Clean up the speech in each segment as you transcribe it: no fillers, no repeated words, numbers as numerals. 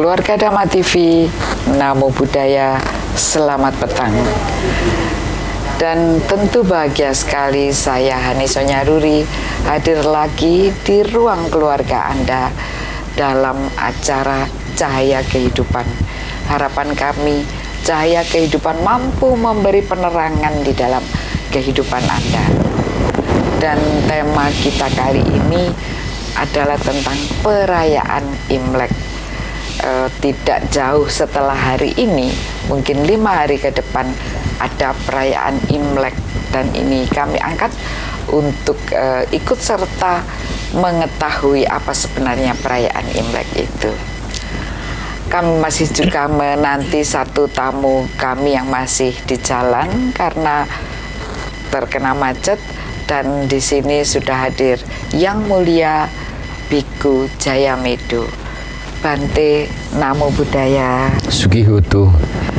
keluarga Dhamma TV, Namo Buddhaya, selamat petang. Dan tentu bahagia sekali saya Hani Sonyaruri hadir lagi di ruang keluarga Anda dalam acara Cahaya Kehidupan. Harapan kami, cahaya kehidupan mampu memberi penerangan di dalam kehidupan Anda. Dan tema kita kali ini adalah tentang perayaan Imlek. Tidak jauh setelah hari ini, mungkin 5 hari ke depan ada perayaan Imlek, dan ini kami angkat untuk ikut serta mengetahui apa sebenarnya perayaan Imlek itu. Kami masih juga menanti satu tamu kami yang masih di jalan karena terkena macet, dan di sini sudah hadir Yang Mulia Biku Jayamedo. Bante, Namo Buddhaya. Sugihoto.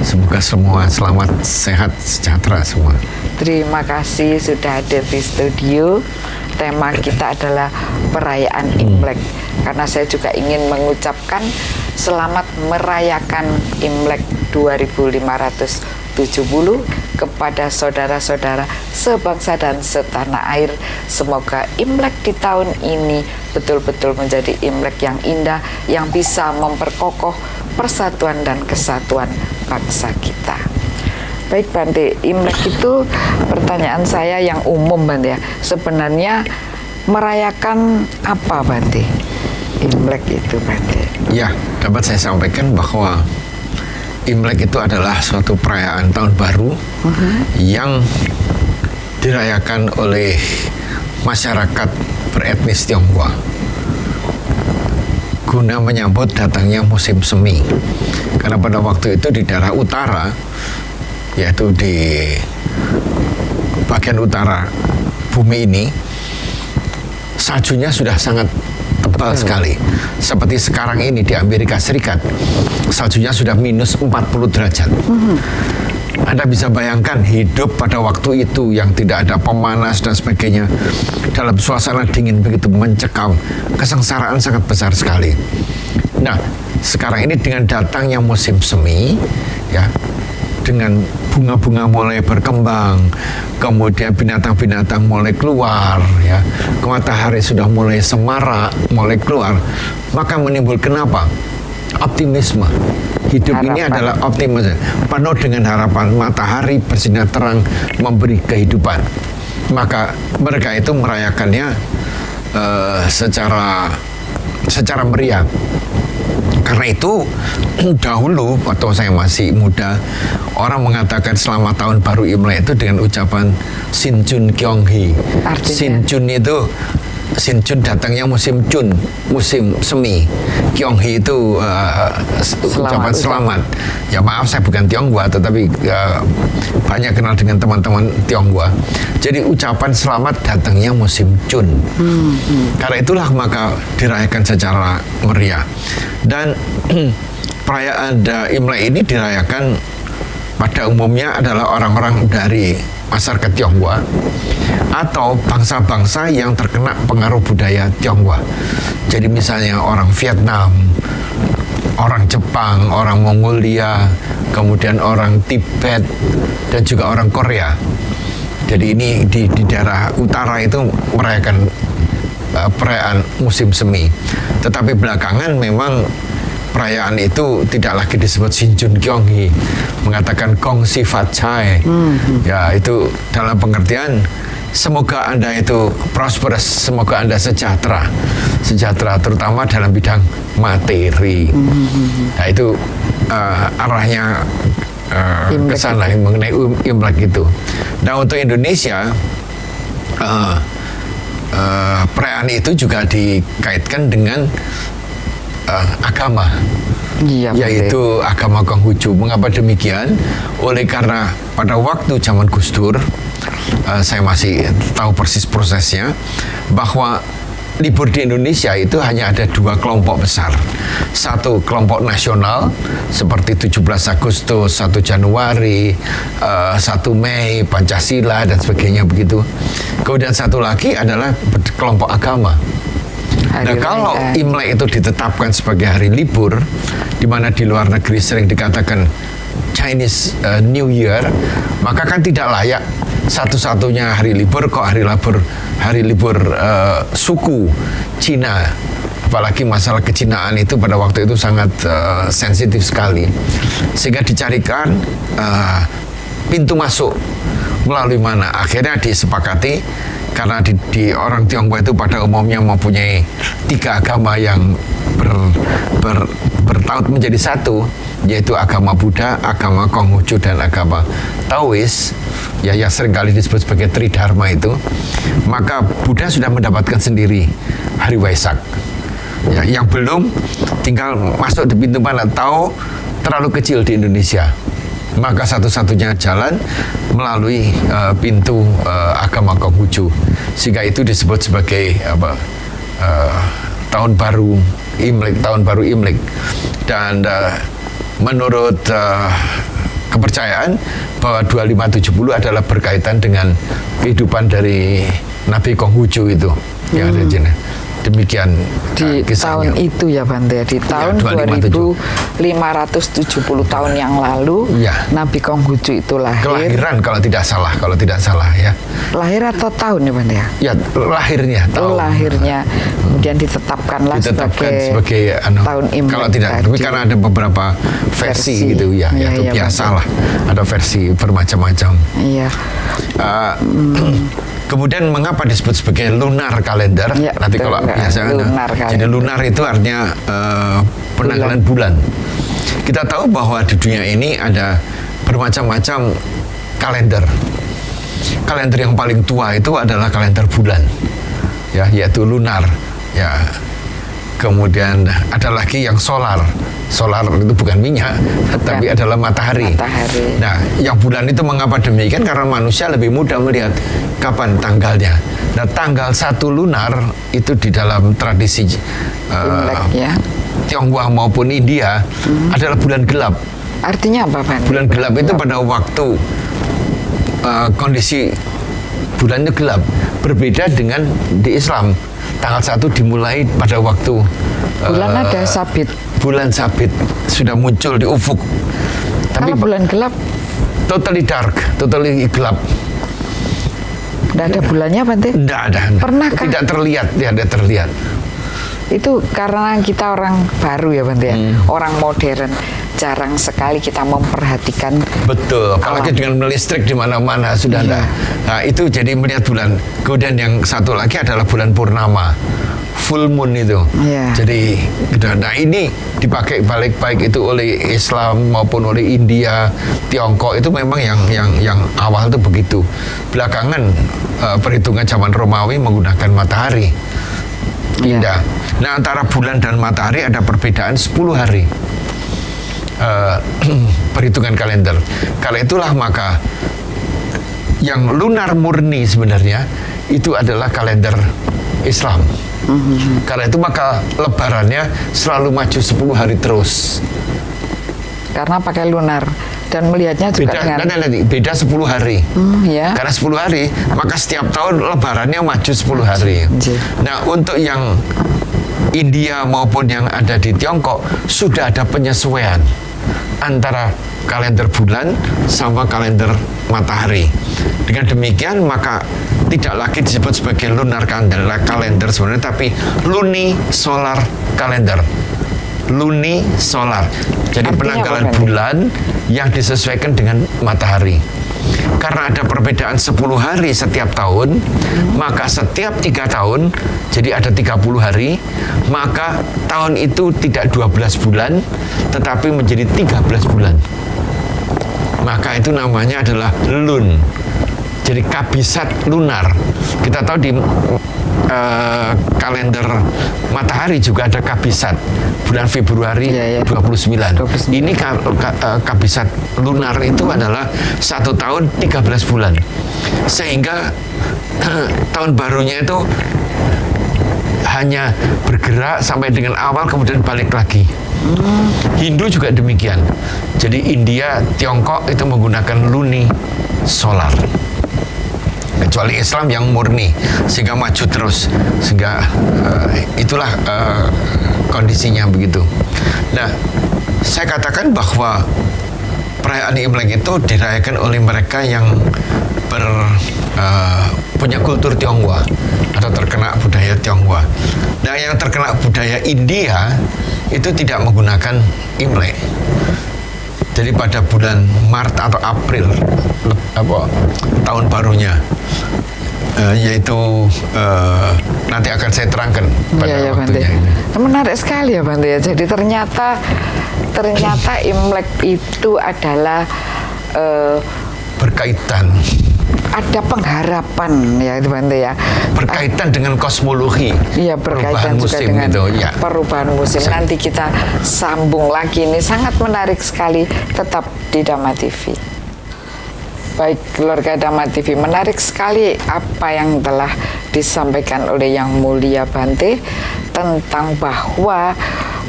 Semoga semua selamat, sehat, sejahtera semua. Terima kasih sudah hadir di studio. Tema kita adalah perayaan Imlek. Karena saya juga ingin mengucapkan selamat merayakan Imlek 2570 kepada saudara-saudara sebangsa dan setanah air. Semoga Imlek di tahun ini betul-betul menjadi Imlek yang indah, yang bisa memperkokoh persatuan dan kesatuan bangsa kita. Baik Bante, Imlek itu pertanyaan saya yang umum Bante ya. Sebenarnya merayakan apa Bante? Imlek itu Bante. Ya, dapat saya sampaikan bahwa Imlek itu adalah suatu perayaan tahun baru yang dirayakan oleh masyarakat beretnis Tionghoa guna menyambut datangnya musim semi. Karena pada waktu itu di daerah utara, yaitu di bagian utara bumi ini, saljunya sudah sangat tebal sekali. Seperti sekarang ini di Amerika Serikat, saljunya sudah minus 40 derajat. Anda bisa bayangkan hidup pada waktu itu yang tidak ada pemanas dan sebagainya, dalam suasana dingin begitu mencekam, kesengsaraan sangat besar sekali. Nah, sekarang ini dengan datangnya musim semi, ya, dengan bunga-bunga mulai berkembang, kemudian binatang-binatang mulai keluar, ya, matahari sudah mulai semarak, mulai keluar, maka menimbulkan apa? Optimisme. Hidup harapan. Ini adalah optimisme, penuh dengan harapan. Matahari bersinar terang, memberi kehidupan. Maka mereka itu merayakannya secara meriah. Karena itu dahulu waktu saya masih muda, orang mengatakan selamat tahun baru Imlek itu dengan ucapan Sinchun Kyonghi. Sinchun itu Sinchun datangnya musim Chun, musim semi. Kyonghi itu ucapan selamat. Ya maaf, saya bukan Tionghoa, tetapi banyak kenal dengan teman-teman Tionghoa. Jadi ucapan selamat datangnya musim Chun. Karena itulah maka dirayakan secara meriah. Dan perayaan Imlek ini dirayakan pada umumnya adalah orang-orang dari masyarakat Tionghoa atau bangsa-bangsa yang terkena pengaruh budaya Tionghoa. Jadi misalnya orang Vietnam, orang Jepang, orang Mongolia, kemudian orang Tibet, dan juga orang Korea. Jadi ini di daerah utara itu merayakan perayaan musim semi. Tetapi belakangan memang perayaan itu tidak lagi disebut Sinchun Kyonghi, mengatakan Gong Si Fat Chai. Ya, itu dalam pengertian semoga Anda itu prosperous, semoga Anda sejahtera terutama dalam bidang materi. Nah, itu arahnya ke sana mengenai Imlek itu. Nah, untuk Indonesia perayaan itu juga dikaitkan dengan agama, yaitu agama Konghucu. Mengapa demikian? Oleh karena pada waktu zaman Gus Dur, saya masih tahu persis prosesnya, bahwa libur di Indonesia itu hanya ada 2 kelompok besar. Satu kelompok nasional seperti 17 Agustus, 1 Januari, 1 Mei, Pancasila dan sebagainya begitu. Kemudian satu lagi adalah kelompok agama. Hari Nah, kalau raya. Imlek itu ditetapkan sebagai hari libur, di mana di luar negeri sering dikatakan Chinese New Year, maka kan tidak layak satu-satunya hari libur kok hari libur suku Cina. Apalagi masalah kecinaan itu pada waktu itu sangat sensitif sekali, sehingga dicarikan pintu masuk melalui mana. Akhirnya disepakati karena di orang Tionghoa itu pada umumnya mempunyai 3 agama yang bertaut menjadi satu, yaitu agama Buddha, agama Konghucu, dan agama Taois, ya yang seringkali disebut sebagai Tridharma itu. Maka Buddha sudah mendapatkan sendiri hari Waisak. Ya, yang belum tinggal masuk di pintu mana, tahu terlalu kecil di Indonesia. Maka satu-satunya jalan melalui pintu agama Konghucu, sehingga itu disebut sebagai tahun baru Imlek. Dan menurut kepercayaan bahwa 2570 adalah berkaitan dengan kehidupan dari Nabi Konghucu itu yang ada di sini. Demikian di kisahnya. tahun itu ya Bante, di tahun 2570 tahun yang lalu, ya. Nabi Konghucu itu lahir. Kelahiran kalau tidak salah ya. Lahir atau tahun ya Bante ya? Ya, lahirnya tahun. Lahirnya kemudian ditetapkan sebagai tahun Imlek. Kalau tidak, tadi. tapi karena ada beberapa versi gitu ya, itu biasalah. Ada versi bermacam-macam. Iya. Kemudian mengapa disebut sebagai lunar kalender? Ya, Nanti kalau biasanya jadi lunar itu artinya penanggalan bulan. Kita tahu bahwa di dunia ini ada bermacam-macam kalender. Kalender yang paling tua itu adalah kalender bulan, ya, yaitu lunar. Ya. Kemudian ada lagi yang solar. Solar itu bukan minyak, tapi adalah matahari. Nah, yang bulan itu mengapa demikian? Karena manusia lebih mudah melihat kapan tanggalnya. Nah, tanggal 1 lunar itu di dalam tradisi Tionghoa maupun India adalah bulan gelap. Artinya apa, Pak? Bulan gelap itu pada waktu kondisi bulannya gelap. Berbeda dengan di Islam. Tanggal 1 dimulai pada waktu bulan ada sabit. Bulan sabit sudah muncul di ufuk. Tapi kalau bulan gelap totally dark, totally gelap. Tidak ada bulannya, Bante? Tidak ada. Pernahkah? Tidak terlihat, tidak terlihat. Itu karena kita orang baru ya, Bante ya? Orang modern. Jarang sekali kita memperhatikan. Betul, apalagi dengan listrik di mana-mana sudah ada. Nah, itu jadi melihat bulan. Kemudian yang satu lagi adalah bulan purnama, full moon itu. Jadi, nah ini dipakai baik itu oleh Islam maupun oleh India, Tiongkok itu memang yang awal itu begitu. Belakangan perhitungan zaman Romawi menggunakan matahari. Pindah. Nah, antara bulan dan matahari ada perbedaan 10 hari. Perhitungan kalender. Karena itulah maka yang lunar murni sebenarnya itu adalah kalender Islam. Karena itu maka lebarannya selalu maju 10 hari terus. Karena pakai lunar dan melihatnya juga beda 10 hari. Karena 10 hari, maka setiap tahun lebarannya maju 10 hari. Nah, untuk yang India maupun yang ada di Tiongkok sudah ada penyesuaian antara kalender bulan sama kalender matahari. Dengan demikian maka tidak lagi disebut sebagai lunar kalender sebenarnya, tapi lunisolar kalender. Lunisolar. Jadi penanggalan bulan yang disesuaikan dengan matahari. Karena ada perbedaan 10 hari setiap tahun, maka setiap 3 tahun, jadi ada 30 hari, maka tahun itu tidak 12 bulan, tetapi menjadi 13 bulan. Maka itu namanya adalah lun. Jadi kabisat lunar. Kita tahu di kalender matahari juga ada kabisat. Bulan Februari 29. Ini kabisat lunar itu adalah 1 tahun 13 bulan. Sehingga tahun barunya itu hanya bergerak sampai dengan awal kemudian balik lagi. Hindu juga demikian. Jadi India, Tiongkok itu menggunakan luni solar. kecuali Islam yang murni sehingga maju terus, sehingga itulah kondisinya begitu. Nah, saya katakan bahwa perayaan Imlek itu dirayakan oleh mereka yang punya kultur Tionghoa atau terkena budaya Tionghoa. Nah, yang terkena budaya India itu tidak menggunakan Imlek. Jadi pada bulan Maret atau April tahun barunya, yaitu nanti akan saya terangkan pada waktunya. Menarik sekali ya Bante ya. Jadi ternyata Imlek itu adalah berkaitan, ada pengharapan ya Bante ya, berkaitan dengan kosmologi. Iya, berkaitan juga musim dengan gitu, ya. Perubahan musim. Nanti kita sambung lagi, ini sangat menarik sekali. Tetap di Dhamma TV. Baik keluarga Dhamma TV, menarik sekali apa yang telah disampaikan oleh Yang Mulia Bante tentang bahwa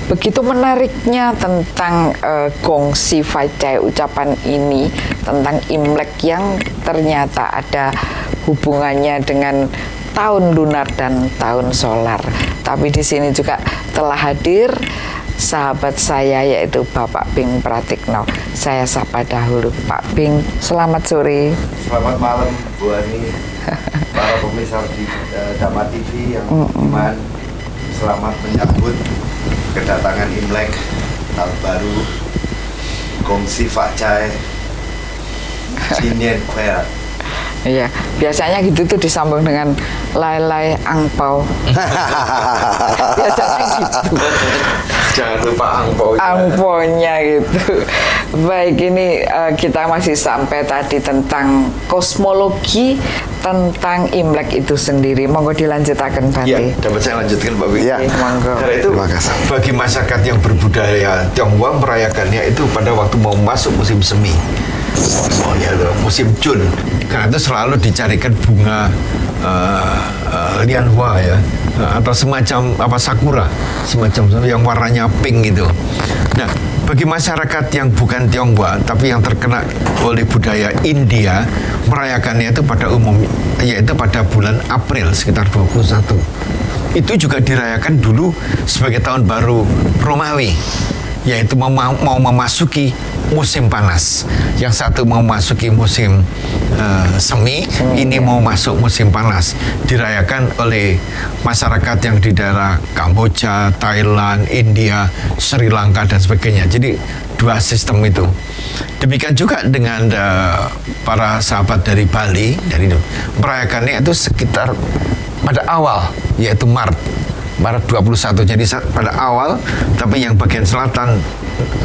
begitu menariknya tentang gongsi fajai, ucapan ini tentang Imlek yang ternyata ada hubungannya dengan tahun lunar dan tahun solar. Tapi di sini juga telah hadir sahabat saya yaitu Bapak Bing Pratikno. Saya sapa dahulu Pak Bing. Selamat sore. Selamat malam Bu Ani, para pemirsa di Dhamma TV yang iman. Selamat menyambut kedatangan Imlek, tahun baru, Gongsi Fajai, Cinian Kuera. Iya, biasanya gitu tuh disambung dengan lai-lai angpau. Biasanya gitu. Jangan lupa angpaunya. Angpaunya gitu. Baik, ini kita masih sampai tadi tentang kosmologi tentang Imlek itu sendiri. Monggo dilanjutkan Bante. Ya, dapat saya lanjutkan Mbak Wi. Ya. Monggo. Karena itu bagi masyarakat yang berbudaya Tionghoa merayakannya itu pada waktu mau masuk musim semi. Oh ya, musim Jun. Karena itu selalu dicarikan bunga lianhua ya, atau semacam sakura, semacam yang warnanya pink gitu. Nah, bagi masyarakat yang bukan Tionghoa tapi yang terkena oleh budaya India, merayakannya itu pada umumnya yaitu pada bulan April sekitar 21. Itu juga dirayakan dulu sebagai tahun baru Romawi, yaitu mau memasuki musim panas. Yang satu mau memasuki musim semi, ini mau masuk musim panas. Dirayakan oleh masyarakat yang di daerah Kamboja, Thailand, India, Sri Lanka dan sebagainya. Jadi dua sistem itu. Demikian juga dengan para sahabat dari Bali, merayakannya itu sekitar pada awal, yaitu Maret 21. Jadi pada awal, tapi yang bagian selatan,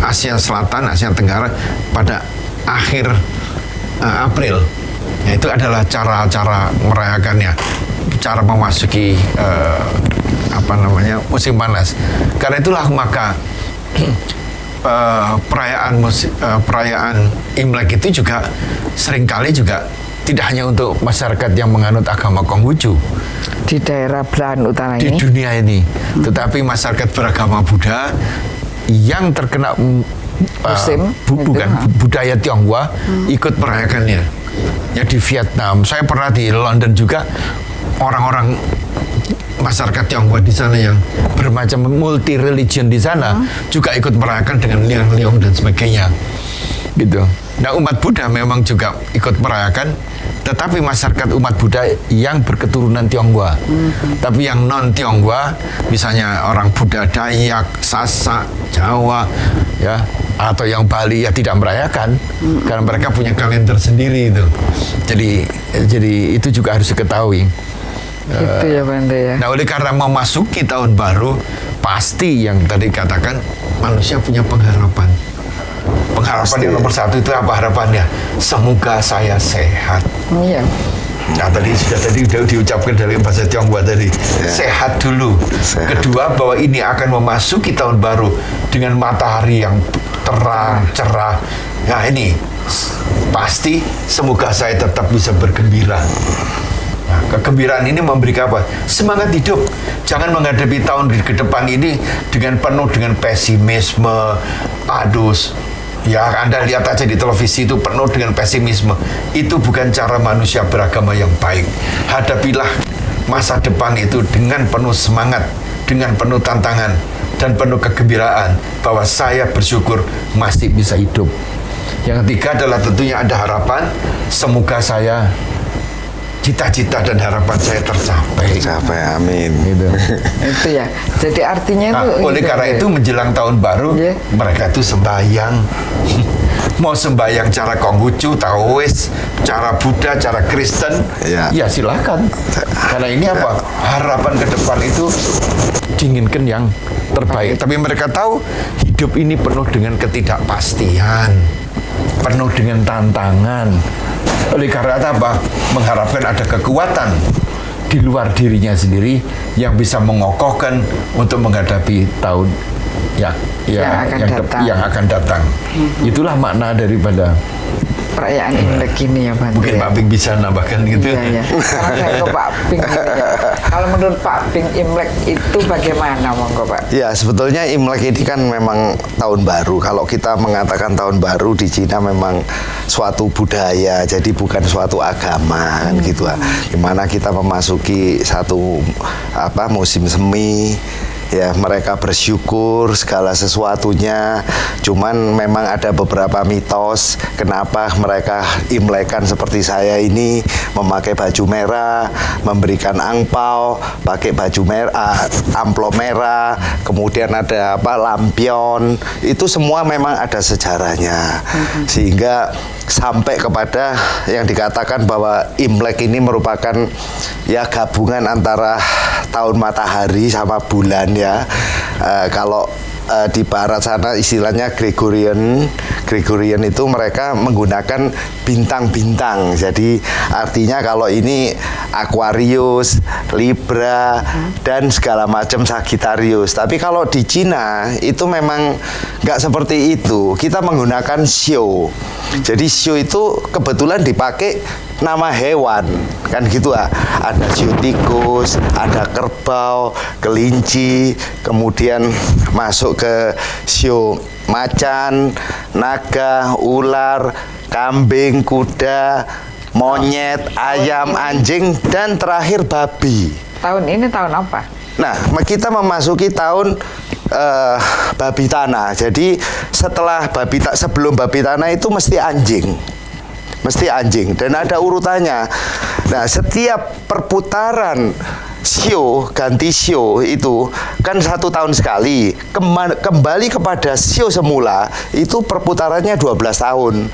Asia Selatan, Asia Tenggara pada akhir April. Ya, itu adalah cara-cara merayakannya, cara memasuki musim panas. Karena itulah maka perayaan Imlek itu juga seringkali juga tidak hanya untuk masyarakat yang menganut agama Konghucu di daerah belahan utara di ini, dunia ini, tetapi masyarakat beragama Buddha yang terkena budaya Tionghoa ikut merayakannya. Ya, di Vietnam, saya pernah di London juga, orang-orang masyarakat Tionghoa di sana yang bermacam multi religion di sana juga ikut merayakan dengan liang-liang dan sebagainya, gitu. Nah, umat Buddha memang juga ikut merayakan, tetapi masyarakat umat Buddha yang berketurunan Tionghoa. Tapi yang non Tionghoa, misalnya orang Buddha Dayak, Sasak, Jawa, ya, atau yang Bali ya tidak merayakan karena mereka punya kalender sendiri itu. Jadi itu juga harus diketahui. Gitu ya Bante ya. Nah, oleh karena memasuki tahun baru, pasti yang tadi katakan manusia punya pengharapan. Pengharapan yang nomor satu itu apa harapannya? Semoga saya sehat. Iya. Nah, tadi sudah diucapkan dari bahasa Tionghoa tadi. Sehat dulu. Sehat. Kedua, bahwa ini akan memasuki tahun baru dengan matahari yang terang, cerah. Nah, ini pasti semoga saya tetap bisa bergembira. Nah, kegembiraan ini memberi apa? Semangat hidup. Jangan menghadapi tahun ke depan ini dengan penuh dengan pesimisme, Ya, Anda lihat aja di televisi itu penuh dengan pesimisme. Itu bukan cara manusia beragama yang baik. Hadapilah masa depan itu dengan penuh semangat, dengan penuh tantangan, dan penuh kegembiraan bahwa saya bersyukur masih bisa hidup. Yang ketiga adalah tentunya ada harapan. Semoga saya cita-cita dan harapan saya tercapai. Amin. Gitu. Itu ya. Jadi artinya itu. Oleh karena itu menjelang tahun baru, mereka itu sembahyang. Mau sembahyang cara Konghucu, Taois, cara Buddha, cara Kristen, ya silakan. Karena ini apa? Harapan ke depan itu diinginkan yang terbaik. Tapi mereka tahu hidup ini penuh dengan ketidakpastian, penuh dengan tantangan. Oleh karena apa? Mengharapkan ada kekuatan di luar dirinya sendiri yang bisa mengokohkan untuk menghadapi tahun yang akan datang. Itulah makna daripada perayaan Imlek ini ya, Bante. Mungkin Pak Ping bisa nambahkan gitu. Iya. Karena saya ke Pak Ping. Kalau menurut Pak Ping, Imlek itu bagaimana, monggo Pak? Ya, sebetulnya Imlek ini kan memang tahun baru. Kalau kita mengatakan tahun baru di Cina memang suatu budaya, jadi bukan suatu agama kan gitu. Dimana kita memasuki satu musim semi. Ya, mereka bersyukur segala sesuatunya. Cuman memang ada beberapa mitos kenapa mereka Imlekan seperti saya ini, memakai baju merah, memberikan angpau, pakai baju merah, amplop merah, kemudian ada lampion. Itu semua memang ada sejarahnya. Sehingga sampai kepada yang dikatakan bahwa Imlek ini merupakan ya gabungan antara tahun matahari sama bulan ya. Kalau di barat sana istilahnya Gregorian itu mereka menggunakan bintang-bintang. Jadi artinya kalau ini Aquarius, Libra, dan segala macam Sagittarius. Tapi kalau di Cina itu memang nggak seperti itu. Kita menggunakan Xiu. Jadi Xiu itu kebetulan dipakai nama hewan kan gitu ada Xiu tikus, ada kerbau, kelinci, kemudian masuk ke Xiu macan, naga, ular, kambing, kuda, monyet, ayam, anjing, dan terakhir babi. Tahun ini tahun apa? Nah, kita memasuki tahun babi tanah. Jadi sebelum babi tanah itu mesti anjing dan ada urutannya. Nah, setiap perputaran Xiu ganti Xiu itu kan 1 tahun sekali, kembali kepada Xiu semula itu perputarannya 12 tahun.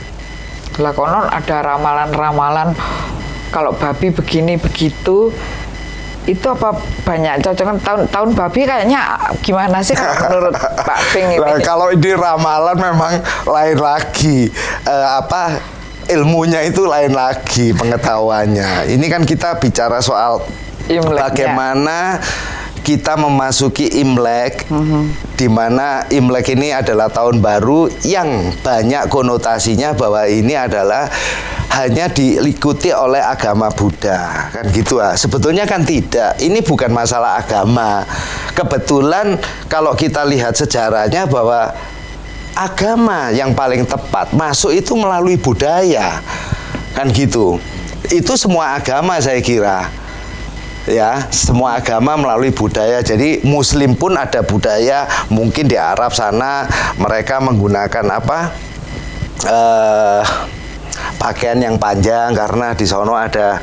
Lah konon ada ramalan-ramalan kalau babi begini begitu. Itu apa banyak cocokan tahun babi kayaknya gimana sih kalau menurut Pak Ping ini? Nah, kalau ini ramalan memang lain lagi. Ilmunya itu lain lagi pengetahuannya. Ini kan kita bicara soal Imlek, bagaimana kita memasuki Imlek, di mana Imlek ini adalah tahun baru yang banyak konotasinya bahwa ini adalah hanya diikuti oleh agama Buddha, kan gitu Sebetulnya kan tidak. Ini bukan masalah agama. Kebetulan kalau kita lihat sejarahnya bahwa agama yang paling tepat masuk itu melalui budaya, kan gitu. Itu semua agama saya kira. Ya, semua agama melalui budaya. Jadi Muslim pun ada budaya. Mungkin di Arab sana mereka menggunakan pakaian yang panjang karena di sono ada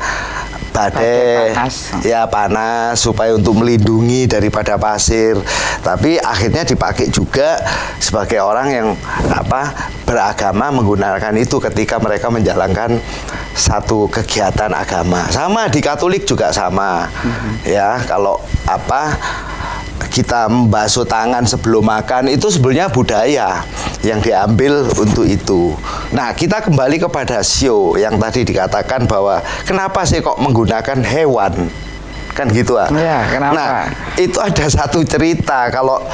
badai, panas supaya untuk melindungi daripada pasir. Tapi akhirnya dipakai juga sebagai orang yang beragama menggunakan itu ketika mereka menjalankan satu kegiatan agama. Sama di Katolik juga sama. Ya, kalau kita membasuh tangan sebelum makan itu sebenarnya budaya yang diambil untuk itu. Nah, kita kembali kepada Xiu yang tadi dikatakan bahwa kenapa sih kok menggunakan hewan? Kan gitu Ya, kenapa? Nah, itu ada satu cerita. Kalau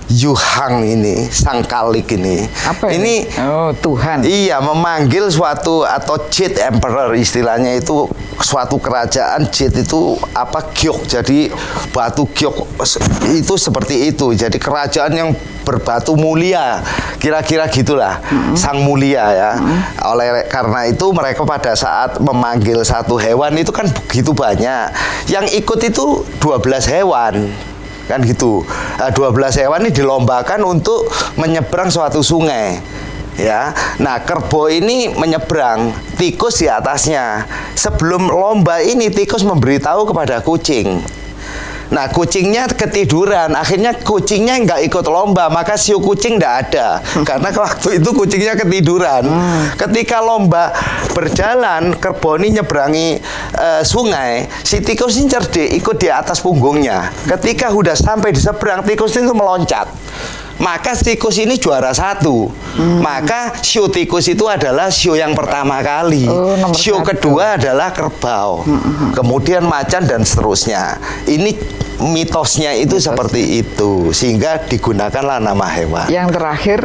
Yuhang ini, sang Kalik ini. Apa ini? Oh, Tuhan. Iya, memanggil suatu atau Jade Emperor istilahnya itu suatu kerajaan. Jade itu apa? Gyok. Jadi batu gyok itu seperti itu. Jadi kerajaan yang berbatu mulia, kira-kira gitulah. Sang mulia ya. Oleh karena itu mereka pada saat memanggil satu hewan itu kan begitu banyak. Yang ikut itu 12 hewan. Kan gitu. Nah, 12 hewan ini dilombakan untuk menyeberang suatu sungai. Ya. Nah, kerbau ini menyeberang, tikus di atasnya. Sebelum lomba ini tikus memberitahu kepada kucing. Nah, kucingnya ketiduran, akhirnya kucingnya nggak ikut lomba, maka siu kucing nggak ada. Karena waktu itu kucingnya ketiduran. Ketika lomba berjalan, kerbau ini nyeberangi sungai, si tikus ini cerdik, ikut di atas punggungnya. Ketika udah sampai di seberang, tikus itu meloncat. Maka tikus ini juara 1. Maka siu tikus itu adalah siu yang pertama kali. Siu kedua adalah kerbau. Kemudian macan dan seterusnya. Ini mitosnya itu seperti itu. Sehingga digunakanlah nama hewan. Yang terakhir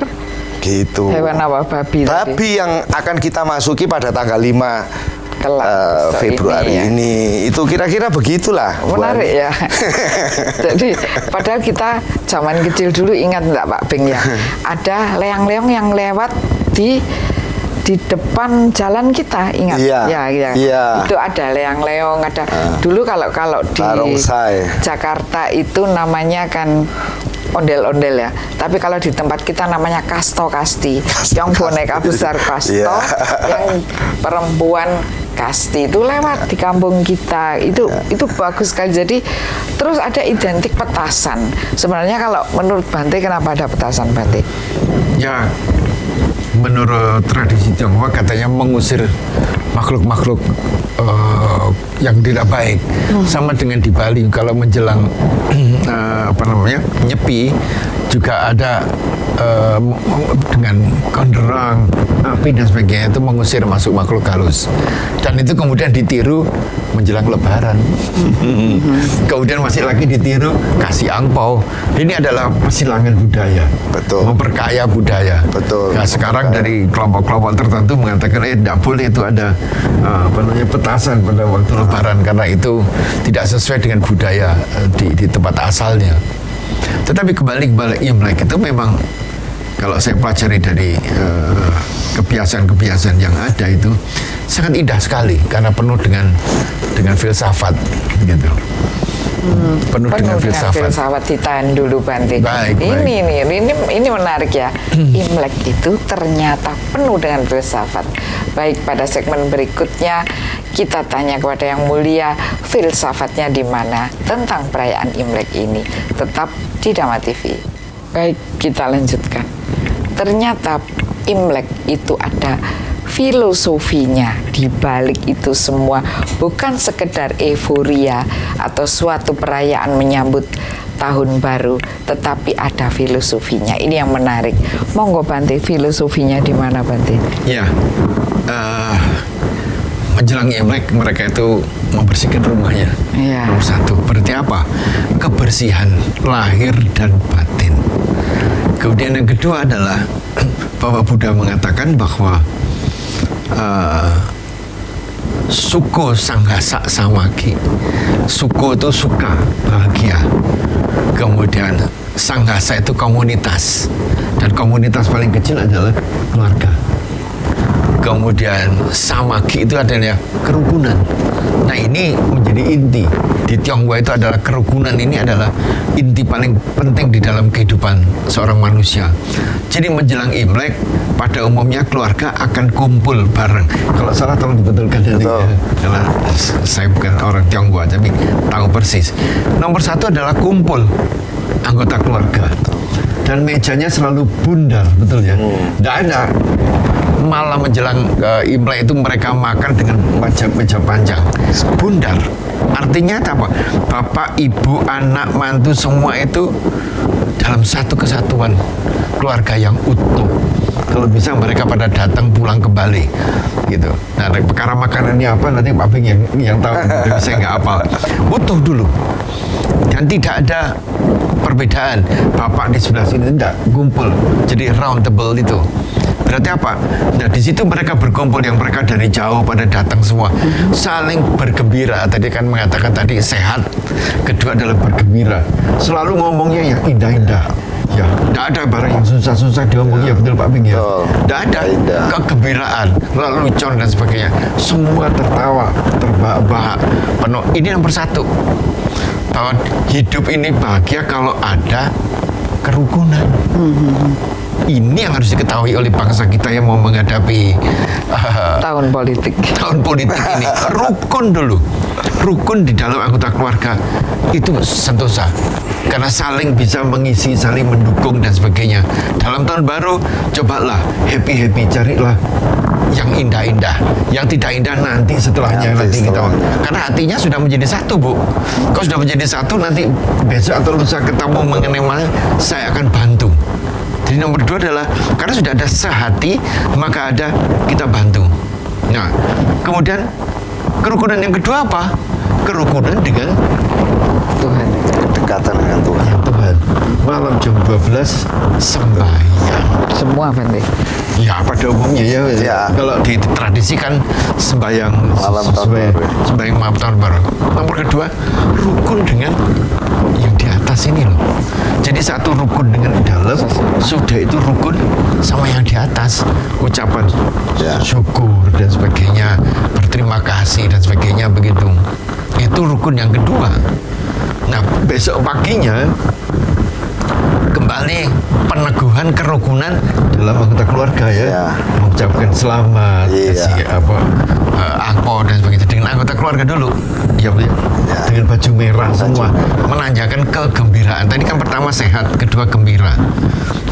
gitu. Hewan apa? Babi. Babi yang akan kita masuki pada tanggal 5 Februari ini. Itu kira-kira begitulah. Menarik ya. Jadi padahal kita zaman kecil dulu ingat enggak Pak Beng ya, ada leang-leong yang lewat di depan jalan kita, ingat? Iya. Itu ada leang-leong, ada dulu kalau di Jakarta itu namanya kan ondel-ondel ya. Tapi kalau di tempat kita namanya kasto-kasti. Yang boneka besar kasto, yang perempuan kasti itu lewat di kampung kita. Itu bagus sekali. Jadi terus ada identik petasan. Sebenarnya kalau menurut Bante, kenapa ada petasan, Bante? Ya, menurut tradisi Tionghoa katanya mengusir makhluk-makhluk yang tidak baik. Sama dengan di Bali kalau menjelang Nyepi juga ada dengan konderang, api dan sebagainya, itu mengusir masuk makhluk halus. Dan itu kemudian ditiru menjelang Lebaran. Kemudian masih lagi ditiru kasih angpau. Ini adalah persilangan budaya. Betul. Memperkaya budaya. Betul. Nah, sekarang dari kelompok-kelompok tertentu mengatakan tidak boleh itu ada petasan pada waktu Lebaran karena itu tidak sesuai dengan budaya di tempat asalnya. Tetapi kembali Imlek itu memang kalau saya pelajari dari kebiasaan-kebiasaan yang ada itu sangat indah sekali karena penuh dengan filsafat gitu. Penuh dengan filsafat. Ditahan dulu Bante. Ini menarik ya. Imlek itu ternyata penuh dengan filsafat. Baik, pada segmen berikutnya kita tanya kepada Yang Mulia filsafatnya di mana tentang perayaan Imlek ini. Tetap di Dhamma TV. Baik, kita lanjutkan. Ternyata Imlek itu ada filosofinya di balik itu semua, bukan sekedar euforia atau suatu perayaan menyambut tahun baru, tetapi ada filosofinya. Ini yang menarik. Monggo Bante, filosofinya di mana Bante? Ya, menjelang Imlek mereka itu membersihkan rumahnya. Nomor 1, berarti apa? Kebersihan lahir dan batin. Kemudian yang kedua adalah Bapak Buddha mengatakan bahwa suko sanghasa samaki. Suko itu suka, bahagia. Kemudian sanghasa itu komunitas. Dan komunitas paling kecil adalah keluarga. Kemudian samaki itu adalah kerukunan. Nah, ini menjadi inti. Di Tionghoa itu adalah kerukunan, ini adalah inti paling penting di dalam kehidupan seorang manusia. Jadi menjelang Imlek pada umumnya keluarga akan kumpul bareng. Kalau salah tolong dibetulkan dari karena saya bukan orang Tionghoa tapi tahu persis. Nomor 1 adalah kumpul anggota keluarga. Dan mejanya selalu bundar, betul ya? Tidak ada malah menjelang Imlek itu mereka makan dengan meja panjang, bundar. Artinya apa? Bapak, ibu, anak, mantu semua itu dalam satu kesatuan keluarga yang utuh. Kalau bisa mereka pada datang pulang kembali, gitu. Nah, perkara makanannya apa nanti Pak Beng yang tahu. Saya nggak hafal. Utuh dulu. Dan tidak ada perbedaan. Bapak di sebelah sini tidak kumpul, jadi round table itu. Berarti apa? Nah di situ mereka berkumpul, yang mereka dari jauh pada datang semua, saling bergembira. Tadi kan mengatakan tadi sehat, kedua adalah bergembira. Selalu ngomongnya yang indah-indah. Ya, tidak ada barang yang susah-susah diomong, ya betul Pak Bing ya. Tidak ada kegembiraan, lelucon dan sebagainya. Semua tertawa, terbahak-bahak, penuh. Ini nomor satu. Bahwa hidup ini bahagia kalau ada kerukunan. Ini yang harus diketahui oleh bangsa kita yang mau menghadapi tahun politik. Tahun politik ini. Rukun dulu. Rukun di dalam anggota keluarga itu sentosa. Karena saling bisa mengisi, saling mendukung dan sebagainya. Dalam tahun baru, cobalah happy-happy, carilah yang indah-indah. Yang tidak indah nanti setelahnya nanti kita. Karena hatinya sudah menjadi satu, Bu. Kalau sudah menjadi satu, nanti besok atau lusa ketemu mengenai mana, saya akan bantu. Jadi nomor dua adalah karena sudah ada sehati, maka ada kita bantu. Nah, kemudian kerukunan yang kedua apa? Kerukunan dengan Tuhan. Kedekatan dengan Tuhan. Ya Tuhan. Malam jam 12 sembahyang. Semua Bante. Ya pada umumnya ya. Kalau di tradisi kan sembahyang malam tahun baru. Sembahyang malam tahun baru. Nomor kedua, rukun dengan yang di atas ini loh. Jadi satu rukun dengan dalam, sudah itu rukun sama yang di atas. Ucapan syukur dan sebagainya, berterima kasih dan sebagainya begitu. Itu rukun yang kedua. Nah, besok paginya kembali peneguhan kerukunan dalam anggota keluarga ya. Mengucapkan selamat, kasih angpau dan sebagainya dengan anggota keluarga dulu. Ya, dengan baju merah semua, menandakan kegembiraan. Tadi kan pertama sehat, kedua gembira.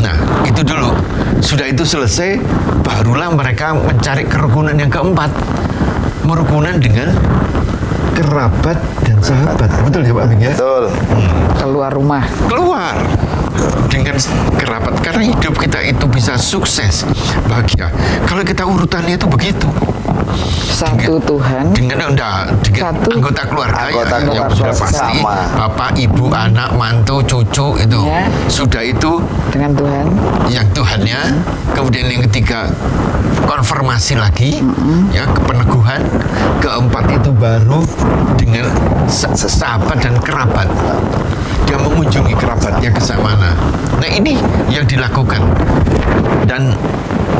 Nah, itu dulu. Sudah itu selesai, barulah mereka mencari kerukunan yang keempat. Merukunan dengan kerabat dan sahabat. Betul ya Pak Bing ya? Betul. Keluar rumah. Keluar dengan kerabat. Karena hidup kita itu bisa sukses, bahagia. Kalau kita urutannya itu begitu. Satu Tuhan. Dengan satu anggota keluarga, yang sudah pasti sama. bapak, ibu, anak, mantu, cucu itu. Ya. Sudah itu Dengan Tuhan. yang Tuhannya. Kemudian yang ketiga konfirmasi lagi, ya kepeneguhan. Keempat itu baru dengan sahabat dan kerabat. Dia mengunjungi kerabatnya ke mana. Nah ini yang dilakukan. Dan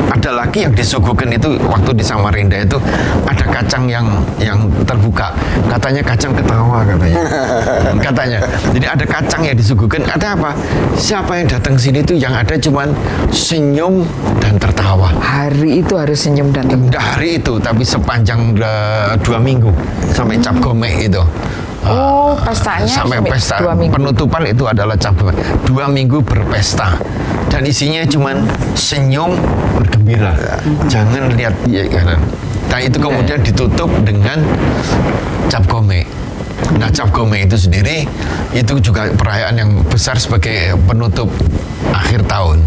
ada lagi yang disuguhkan itu waktu di Samarinda itu ada kacang yang terbuka. Katanya kacang ketawa katanya. Katanya. Jadi ada kacang yang disuguhkan. Ada apa? Siapa yang datang sini itu yang ada cuman senyum dan tertawa. Hari itu harus senyum dan tertawa. Tidak hari itu, tapi sepanjang 2 minggu sampai Cap Gomeh itu. Oh, pestanya sampai pesta. 2 minggu. Penutupan itu adalah Cap Gomeh. 2 minggu berpesta. Dan isinya cuman senyum, bergembira. Jangan lihat dia kanan. Nah itu kemudian ditutup dengan Cap Gomeh. Nah Cap Gomeh itu sendiri itu juga perayaan yang besar sebagai penutup akhir tahun.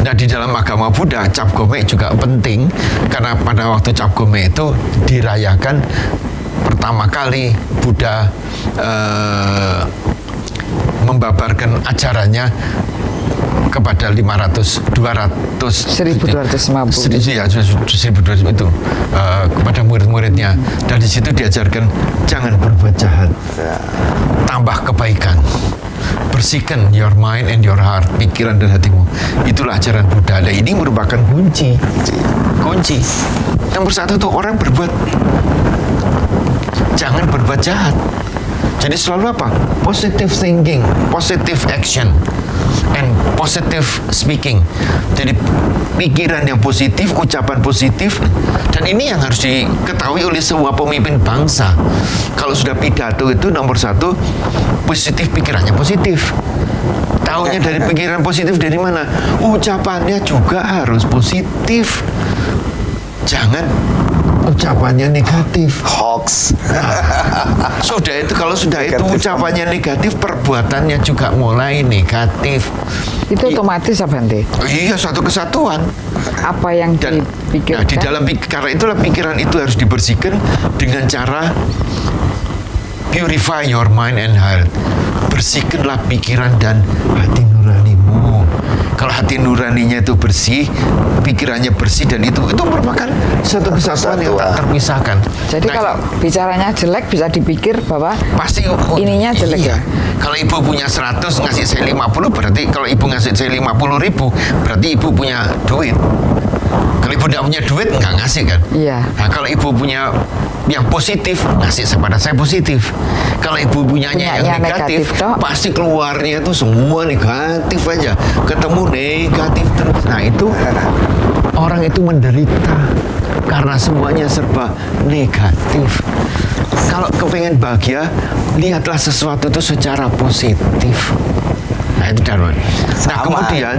Nah di dalam agama Buddha Cap Gomeh juga penting karena pada waktu Cap Gomeh itu dirayakan pertama kali Buddha membabarkan ajarannya kepada 1250 ya 1200 itu kepada murid-muridnya, dan di situ diajarkan jangan berbuat jahat, tambah kebaikan, bersihkan your mind and your heart, pikiran dan hatimu. Itulah ajaran Buddha. Dan ini merupakan kunci. Nomor satu tuh orang jangan berbuat jahat. Jadi selalu apa? Positive thinking, positive action, and positive speaking. Jadi pikiran yang positif, ucapan positif, dan ini yang harus diketahui oleh semua pemimpin bangsa. Kalau sudah pidato itu nomor satu, positif, pikirannya positif. Taunya dari pikiran positif dari mana? Ucapannya juga harus positif. Jangan ucapannya negatif, hoax. Sudah itu, kalau sudah itu ucapannya negatif, perbuatannya juga mulai negatif. Itu otomatis apa Bante? Iya, satu kesatuan. Apa yang Dan dipikirkan? di dalam karena itulah pikiran itu harus dibersihkan dengan cara purify your mind and heart. bersihkanlah pikiran dan hati nuranimu. Kalau hati nuraninya itu bersih, pikirannya bersih, dan itu merupakan satu kesatuan yang tak terpisahkan. Jadi kalau bicaranya jelek bisa dipikir bahwa pasti ininya jelek ya. Kalau ibu punya 100 ngasih saya 50, berarti kalau ibu ngasih saya 50.000, berarti ibu punya duit. Kalau ibu tidak punya duit, nggak ngasih kan? Iya. Nah, kalau ibu punya yang positif, ngasih kepada saya positif. Kalau ibu punyanya yang negatif pasti keluarnya itu semua negatif aja. Ketemu negatif terus. Nah itu orang itu menderita karena semuanya serba negatif. Kalau kepengen bahagia, lihatlah sesuatu itu secara positif. Nah itu Darman. Nah kemudian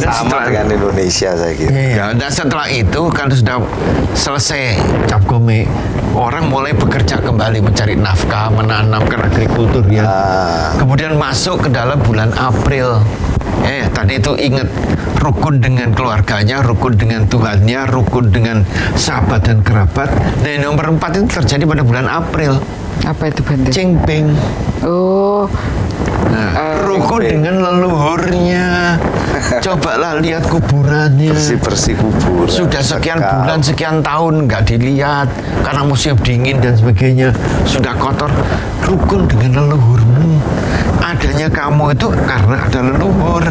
sama dengan Indonesia saya kira. Iya, dan setelah itu kan sudah selesai cap gome, orang mulai bekerja kembali mencari nafkah, menanamkan agrikultur ya. Kemudian masuk ke dalam bulan April. Tadi itu ingat rukun dengan keluarganya, rukun dengan Tuhannya, rukun dengan sahabat dan kerabat. Dan yang nomor 4 itu terjadi pada bulan April. Apa itu Bante? Cingping. Oh. Rukun dengan leluhurnya. Cobalah lihat kuburannya. Bersih-bersih kuburan. Sudah sekian bulan, sekian tahun nggak dilihat karena musim dingin dan sebagainya. Sudah kotor. Rukun dengan leluhurmu. Adanya kamu itu karena ada leluhur.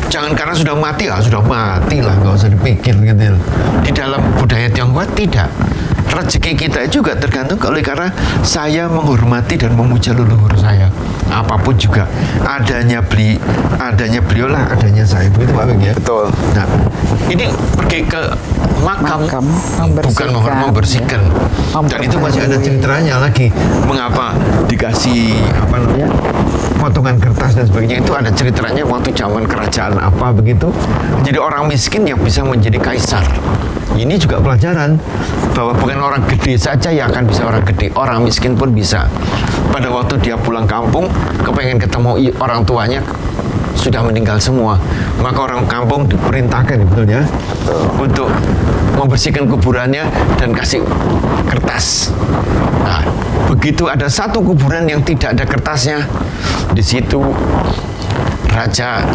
Jangan karena sudah mati lah, nggak usah dipikir gitu. Di dalam budaya Tionghoa tidak. Rezeki kita juga tergantung oleh karena saya menghormati dan memuja leluhur saya. Apapun juga, adanya beliau lah, adanya saya. Begitu Pak Beng ya? Betul. Nah, ini pergi ke makam bukan membersihkan. Dan itu masih ada ceritanya lagi. Mengapa dikasih potongan kertas dan sebagainya, itu ada ceritanya waktu zaman kerajaan apa begitu. Jadi orang miskin yang bisa menjadi kaisar. Ini juga pelajaran bahwa bukan orang gede saja yang akan bisa orang gede, orang miskin pun bisa. Pada waktu dia pulang kampung, kepengen ketemu orang tuanya, sudah meninggal semua. Maka orang kampung diperintahkan betulnya untuk membersihkan kuburannya dan kasih kertas. Nah, begitu ada satu kuburan yang tidak ada kertasnya, di situ raja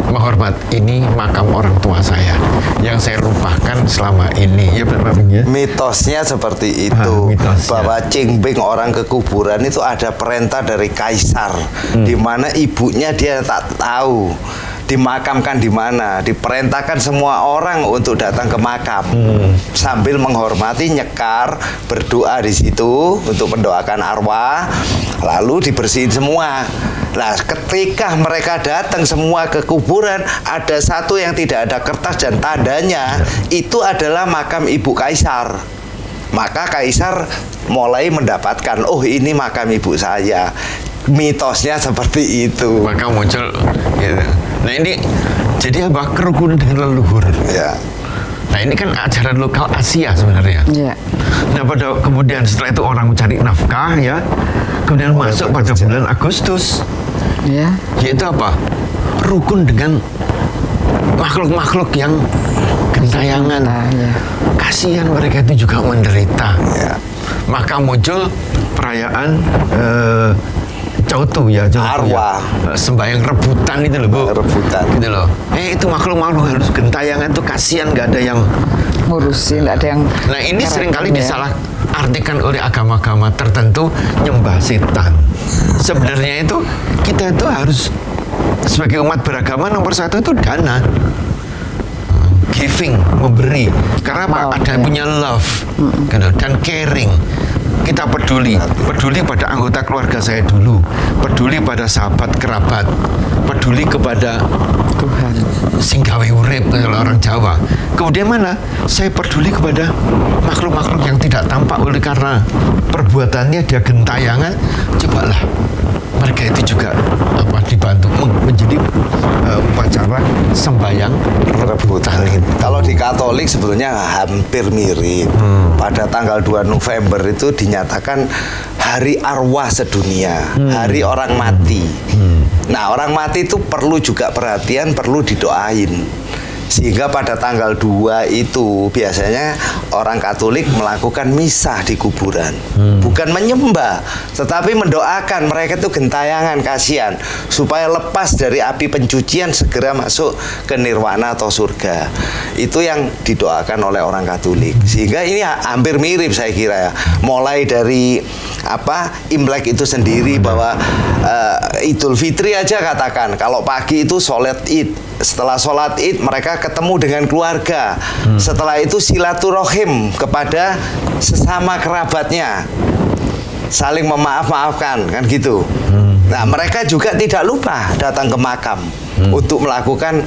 menghormat, ini makam orang tua saya yang saya lupakan selama ini. Ya benar ya. Mitosnya seperti itu, bahwa Cingping orang ke kuburan itu ada perintah dari kaisar, di mana ibunya dia tak tahu dimakamkan di mana. Diperintahkan semua orang untuk datang ke makam sambil menghormati, nyekar, berdoa di situ untuk mendoakan arwah, lalu dibersihin semua. Nah, ketika mereka datang semua ke kuburan, ada satu yang tidak ada kertas dan tandanya, itu adalah makam ibu kaisar. Maka kaisar mulai mendapatkan, oh ini makam ibu saya. Mitosnya seperti itu. Maka muncul gitu. Nah ini jadi apa? Kerukunan dengan leluhur. Ya. Nah ini kan ajaran lokal Asia sebenarnya. Ya. Nah kemudian setelah itu orang mencari nafkah ya. Kemudian masuk pada bulan Agustus. Ya. Yaitu apa? Rukun dengan makhluk-makhluk yang gentayangan. Ya. Kasihan mereka itu juga menderita. Ya. Maka muncul perayaan Cautu ya, arwah ya. Sembahyang rebutan itu loh Bu. Rebutan gitu loh. Itu makhluk-makhluk harus gentayangan tuh, kasihan nggak ada yang ngurusin, nggak ada yang. Nah ini seringkali disalah artikan oleh agama-agama tertentu, nyembah setan. Sebenarnya itu kita itu harus sebagai umat beragama nomor 1 itu dana, giving, memberi. Karena apa? Ada punya love gitu, dan caring. Kita peduli pada anggota keluarga saya dulu, peduli pada sahabat kerabat, peduli kepada Tuhan, sing gawe urip kalau orang Jawa. Kemudian mana? Saya peduli kepada makhluk-makhluk yang tidak tampak oleh karena perbuatannya dia gentayangan. Cobalah mereka itu juga dibantu menjadi upacara sembahyang rebutan. Kalau di Katolik sebetulnya hampir mirip. Pada tanggal 2 November itu dinyatakan hari arwah sedunia, hari orang mati. Nah, orang mati itu perlu juga perhatian, perlu didoain. Sehingga pada tanggal 2 itu biasanya orang Katolik melakukan misa di kuburan. Bukan menyembah, tetapi mendoakan mereka itu gentayangan, kasihan, supaya lepas dari api pencucian segera masuk ke nirwana atau surga. Itu yang didoakan oleh orang Katolik. Sehingga ini hampir mirip saya kira ya. Mulai dari Imlek itu sendiri, bahwa Idul Fitri aja katakan, kalau pagi itu sholat Id. Setelah sholat Id mereka ketemu dengan keluarga. Setelah itu silaturahim kepada sesama kerabatnya, saling memaaf-maafkan, kan gitu. Nah, mereka juga tidak lupa datang ke makam untuk melakukan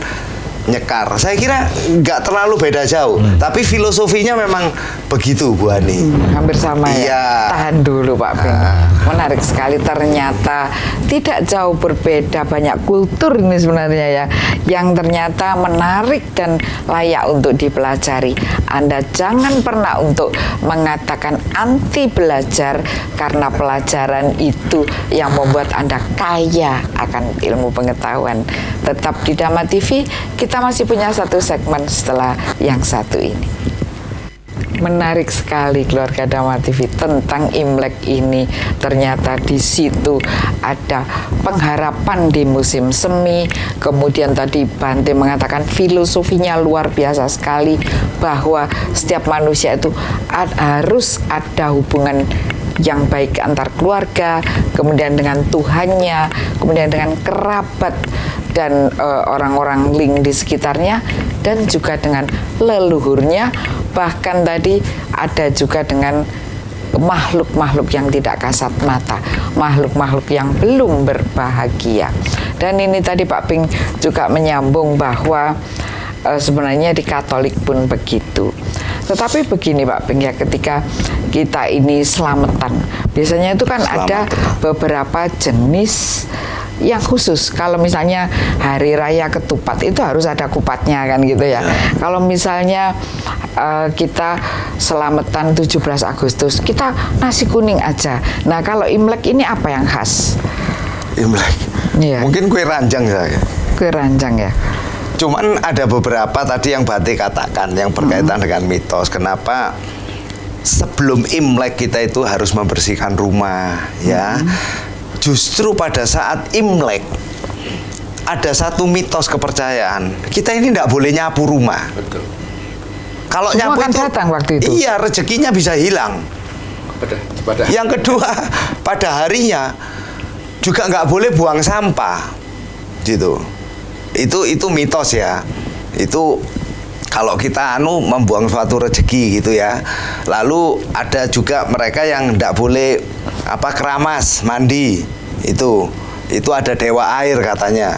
nyekar. Saya kira nggak terlalu beda jauh, tapi filosofinya memang begitu, Bu Ani. Hampir sama ya. Iya. Tahan dulu Pak Ping. Menarik sekali, ternyata tidak jauh berbeda, banyak kultur ini sebenarnya ya, yang ternyata menarik dan layak untuk dipelajari. Anda jangan pernah untuk mengatakan anti belajar, karena pelajaran itu yang membuat Anda kaya akan ilmu pengetahuan. Tetap di Dhamma TV, kita masih punya satu segmen setelah yang satu ini. Menarik sekali keluarga Dhamma TV tentang Imlek ini. Ternyata di situ ada pengharapan di musim semi. Kemudian tadi Bante mengatakan filosofinya luar biasa sekali, bahwa setiap manusia itu harus ada hubungan yang baik antar keluarga, kemudian dengan Tuhannya, kemudian dengan kerabat dan orang-orang link di sekitarnya, dan juga dengan leluhurnya. Bahkan tadi ada juga dengan makhluk-makhluk yang tidak kasat mata, makhluk-makhluk yang belum berbahagia. Dan ini tadi Pak Ping juga menyambung bahwa sebenarnya di Katolik pun begitu. Tetapi begini Pak Ping ya, ketika kita ini selamatan, biasanya itu kan ada beberapa jenis yang khusus. Kalau misalnya hari raya ketupat itu harus ada kupatnya kan gitu ya. Kalau misalnya kita selamatan 17 Agustus, kita nasi kuning aja. Nah, kalau Imlek ini apa yang khas? Imlek? Iya. Mungkin kue ranjang saya. Kue ranjang ya. Cuman ada beberapa tadi yang Bante katakan yang berkaitan dengan mitos. Kenapa sebelum Imlek kita itu harus membersihkan rumah, ya? Justru pada saat Imlek ada satu mitos kepercayaan, kita ini tidak boleh nyapu rumah. Betul. Kalau semua nyapu kan itu, datang waktu itu. iya, rezekinya bisa hilang. Yang kedua, pada harinya juga nggak boleh buang sampah, gitu. Itu mitos ya. Itu kalau kita membuang suatu rezeki gitu ya. Lalu ada juga mereka yang tidak boleh keramas, mandi. Itu ada dewa air katanya.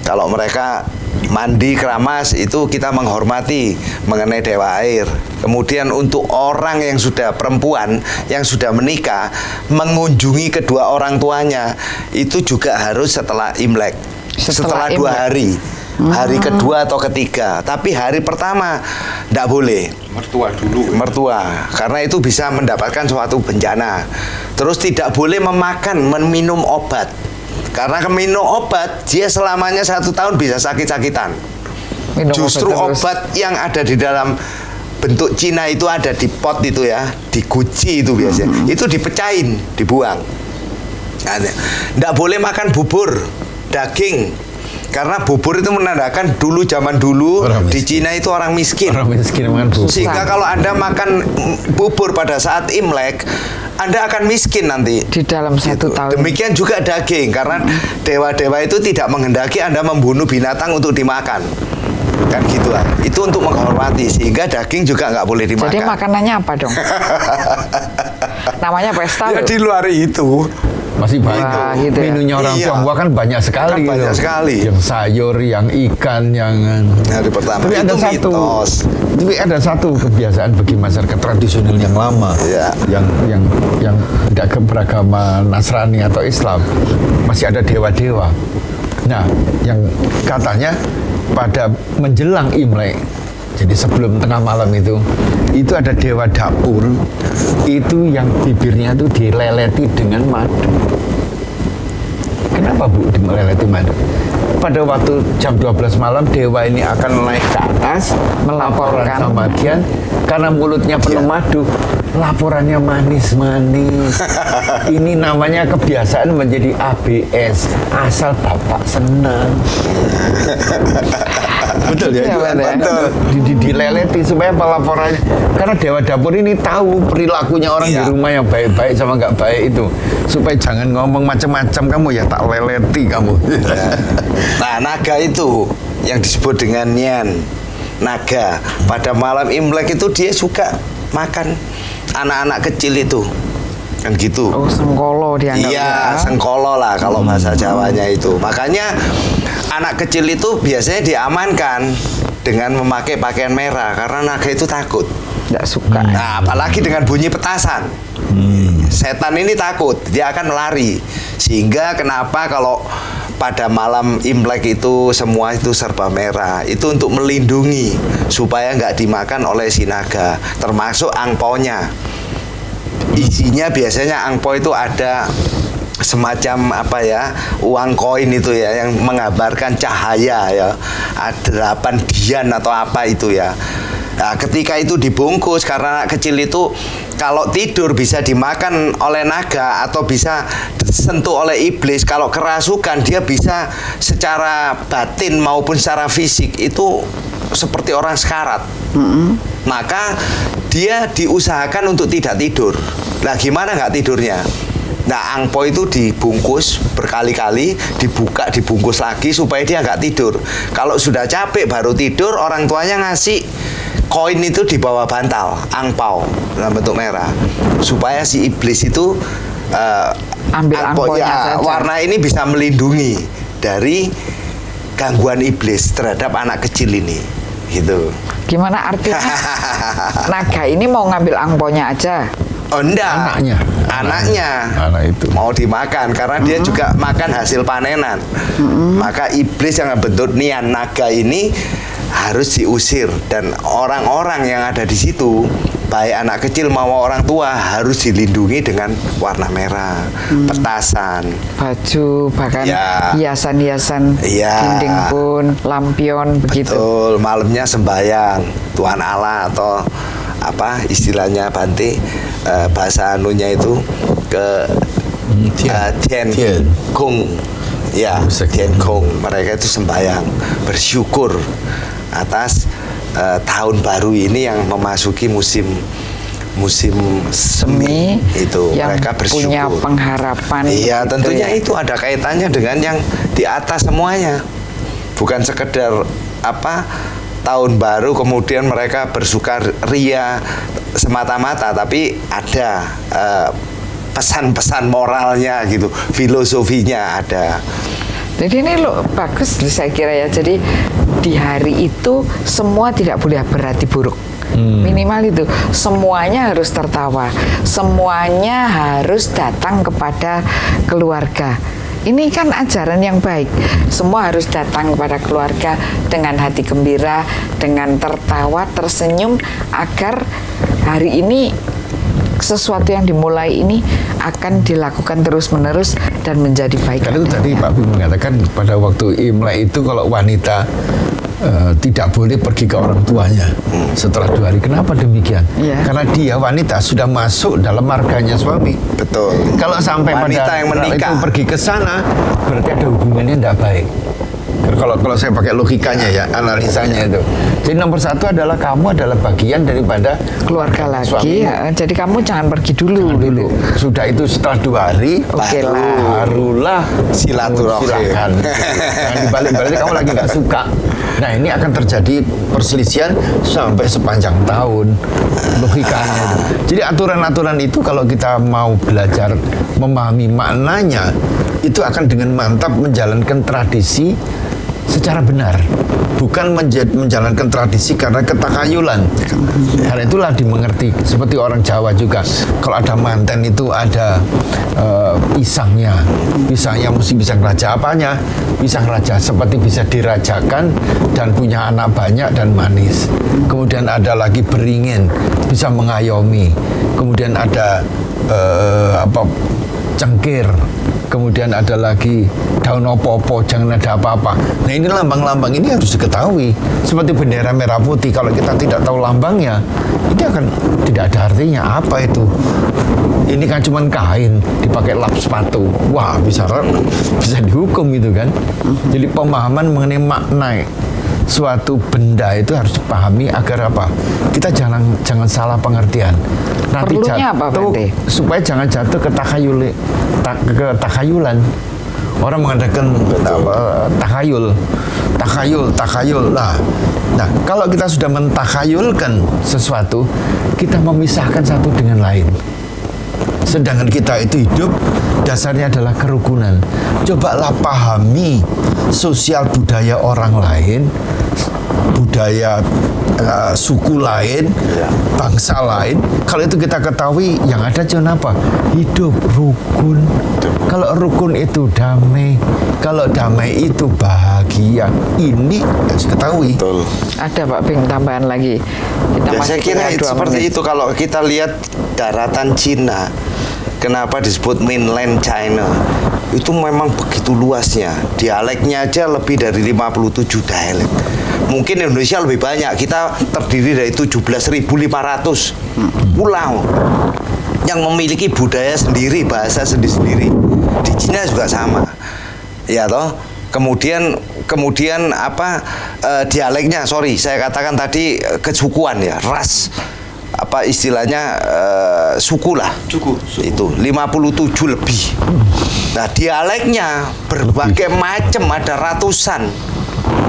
Kalau mereka mandi keramas itu kita menghormati mengenai dewa air. Kemudian untuk orang yang sudah perempuan yang sudah menikah mengunjungi kedua orang tuanya itu juga harus setelah Imlek. Setelah 2 hari. Hari kedua atau ketiga. Tapi hari pertama tidak boleh. Mertua dulu. Mertua. Karena itu bisa mendapatkan suatu bencana. Terus tidak boleh meminum obat. Karena minum obat, dia selamanya 1 tahun bisa sakit-sakitan. Justru obat yang ada di dalam bentuk Cina itu ada di pot itu ya, di guci itu biasanya. Itu dipecahin, dibuang. Tidak boleh makan bubur, daging. Karena bubur itu menandakan dulu zaman dulu di Cina itu orang miskin. Orang miskin makan bubur. Sehingga kalau Anda makan bubur pada saat Imlek, Anda akan miskin nanti. Di dalam 1 tahun. Demikian juga daging, karena dewa-dewa itu tidak menghendaki Anda membunuh binatang untuk dimakan. Kan gitu lah. Itu untuk menghormati, sehingga daging juga nggak boleh dimakan. Jadi makanannya apa dong? Namanya pesta. Ya di luar itu. Masih banyak. Wah, gitu ya. Menunya orang Tionghoa kan banyak sekali. Kan banyak sekali. Yang sayur, yang ikan, yang hari pertama. Tapi itu mitos. Tapi ada satu kebiasaan bagi masyarakat tradisional yang lama, yang tidak beragama Nasrani atau Islam, masih ada dewa-dewa. Nah, yang katanya pada menjelang Imlek, jadi sebelum tengah malam itu ada dewa dapur, itu yang bibirnya itu dileleti dengan madu. Kenapa Bu dileleti madu? pada waktu jam 12 malam dewa ini akan naik ke atas melaporkan sama Dian karena mulutnya penuh madu. Laporannya manis-manis. Ini namanya kebiasaan menjadi ABS. Asal Bapak senang. Betul ya? Betul. Dileleti supaya pelaporannya. Karena Dewa Dapur ini tahu perilakunya orang di rumah yang baik-baik sama nggak baik itu. Supaya jangan ngomong macam-macam kamu ya tak leleti kamu. Nah, naga itu yang disebut dengan Nyan. Naga. Pada malam Imlek itu dia suka makan anak-anak kecil itu kan gitu. Oh, sengkolo dianggap. Iya, sengkolo lah kalau bahasa Jawanya itu. Makanya anak kecil itu biasanya diamankan dengan memakai pakaian merah karena naga itu takut. Tidak suka. Nah, apalagi dengan bunyi petasan. Setan ini takut, dia akan melari. Sehingga kenapa kalau pada malam Imlek itu semua itu serba merah, itu untuk melindungi supaya nggak dimakan oleh si naga, termasuk angpaunya. Isinya biasanya angpau itu ada semacam apa ya, uang koin itu ya, yang menggambarkan cahaya ya, 8 dian atau apa itu ya. Nah, ketika itu dibungkus karena anak kecil itu kalau tidur bisa dimakan oleh naga atau bisa disentuh oleh iblis. Kalau kerasukan dia bisa secara batin maupun secara fisik itu seperti orang sekarat. Maka dia diusahakan untuk tidak tidur. Nah, gimana nggak tidurnya? Nah, angpau itu dibungkus berkali-kali, dibuka, dibungkus lagi supaya dia nggak tidur. Kalau sudah capek baru tidur, orang tuanya ngasih koin itu di bawah bantal, angpau dalam bentuk merah, supaya si iblis itu ambil angpaunya saja. Warna ini bisa melindungi dari gangguan iblis terhadap anak kecil ini, gitu. Gimana artinya? Naga ini mau ngambil angpaunya aja? Oh, enggak. Anaknya anak itu mau dimakan karena dia juga makan hasil panenan. Maka iblis yang bentuk Nyan naga ini harus diusir dan orang-orang yang ada di situ, baik anak kecil maupun orang tua, harus dilindungi dengan warna merah, petasan, baju, bahkan hiasan-hiasan dinding pun, lampion begitu. Betul, malamnya sembahyang Tuhan Allah atau apa istilahnya Bante, bahasa anunya itu ke Tian Kung. Ya, Tian Kung. Mereka itu sembahyang, bersyukur atas tahun baru ini yang memasuki musim semi itu, yang mereka bersyukur, punya pengharapan. Iya, gitu tentunya ya. itu ada kaitannya dengan yang di atas semuanya, bukan sekedar apa tahun baru kemudian mereka bersukaria semata-mata, tapi ada pesan-pesan moralnya gitu, filosofinya ada. Jadi ini loh bagus saya kira ya. Jadi di hari itu semua tidak boleh berarti buruk. Minimal itu semuanya harus tertawa, semuanya harus datang kepada keluarga. Ini kan ajaran yang baik. Semua harus datang kepada keluarga dengan hati gembira, dengan tertawa, tersenyum, agar hari ini sesuatu yang dimulai ini akan dilakukan terus-menerus dan menjadi baik. Karena itu tadi Pak Bim mengatakan pada waktu Imlek itu kalau wanita tidak boleh pergi ke orang tuanya setelah 2 hari. Kenapa demikian? Karena dia wanita sudah masuk dalam marganya suami. Betul. Kalau sampai wanita pada yang menikah itu pergi ke sana, berarti ada hubungannya tidak baik. Kalau saya pakai logikanya ya, analisanya itu. Jadi nomor 1 adalah kamu adalah bagian daripada keluarga lagi. Jadi kamu jangan pergi dulu. Sudah itu setelah 2 hari, barulah silaturahmi. Silakan. Nah, dibalik-balik kamu lagi nggak suka. Nah, ini akan terjadi perselisihan sampai sepanjang tahun, logikanya itu. Jadi aturan-aturan itu kalau kita mau belajar memahami maknanya, itu akan dengan mantap menjalankan tradisi secara benar, bukan menjalankan tradisi karena ketakayulan. Karena itulah dimengerti seperti orang Jawa juga. Kalau ada manten itu ada pisangnya mesti pisang raja. Apanya? Pisang raja seperti bisa dirajakan dan punya anak banyak dan manis. Kemudian ada lagi beringin, bisa mengayomi. Kemudian ada cengkir, kemudian ada lagi daun opo-opo, jangan ada apa-apa. Nah ini lambang-lambang ini harus diketahui. Seperti bendera merah putih, kalau kita tidak tahu lambangnya, ini akan tidak ada artinya. Apa itu? Ini kan cuma kain, dipakai lap sepatu. Wah, bisa dihukum itu kan. Jadi pemahaman mengenai makna suatu benda itu harus dipahami agar apa? Kita jangan salah pengertian. Nanti Perlunya apa, jatuh Bante? supaya jangan jatuh ke takhayulan. Orang mengadakan takhayul. Nah, kalau kita sudah mentakhayulkan sesuatu, kita memisahkan satu dengan lain. Sedangkan kita itu hidup dasarnya adalah kerukunan. Cobalah pahami sosial budaya orang lain, budaya suku lain, bangsa lain. Kalau itu kita ketahui, yang ada cuma apa? Hidup rukun. Kalau rukun itu damai, kalau damai itu bahagia. Ini harus ketahui. Betul. Ada Pak Bing tambahan lagi. Kita Saya kira seperti itu. Kalau kita lihat daratan Cina, kenapa disebut mainland China? Itu memang begitu luasnya. Dialeknya aja lebih dari 57 dialek. Mungkin Indonesia lebih banyak. Kita terdiri dari 17.500 pulau yang memiliki budaya sendiri, bahasa sendiri-sendiri. Di Cina juga sama. Ya toh? Kemudian apa dialeknya, sorry, saya katakan tadi kesukuan ya, ras. Apa istilahnya suku lah. Suku. Itu 57 lebih. Nah, dialeknya berbagai macam, ada ratusan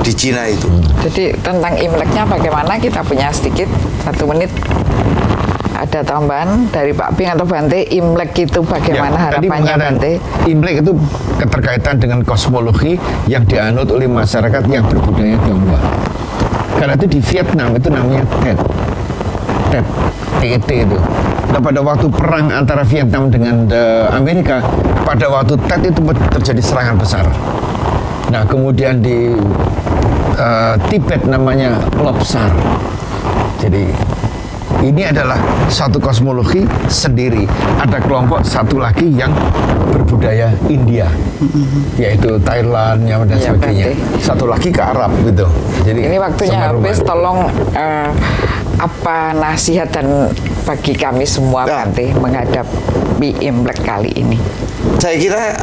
di Cina itu. Jadi tentang Imleknya bagaimana, kita punya sedikit 1 menit. Ada tambahan dari Pak Bing atau Bante, Imlek itu bagaimana harapannya Bante? Imlek itu keterkaitan dengan kosmologi yang dianut oleh masyarakat yang berbudaya Tionghoa. Karena itu di Vietnam itu namanya Tet, TET itu. Nah, pada waktu perang antara Vietnam dengan Amerika, pada waktu Tet itu terjadi serangan besar. Nah, kemudian di Tibet namanya Lopsar. Jadi ini adalah satu kosmologi sendiri. Ada kelompok satu lagi yang berbudaya India, yaitu Thailand dan sebagainya. Bante. Satu lagi ke Arab gitu. Jadi Ini waktunya habis, tolong apa nasihat dan bagi kami semua Bante menghadapi Imlek kali ini? Saya kira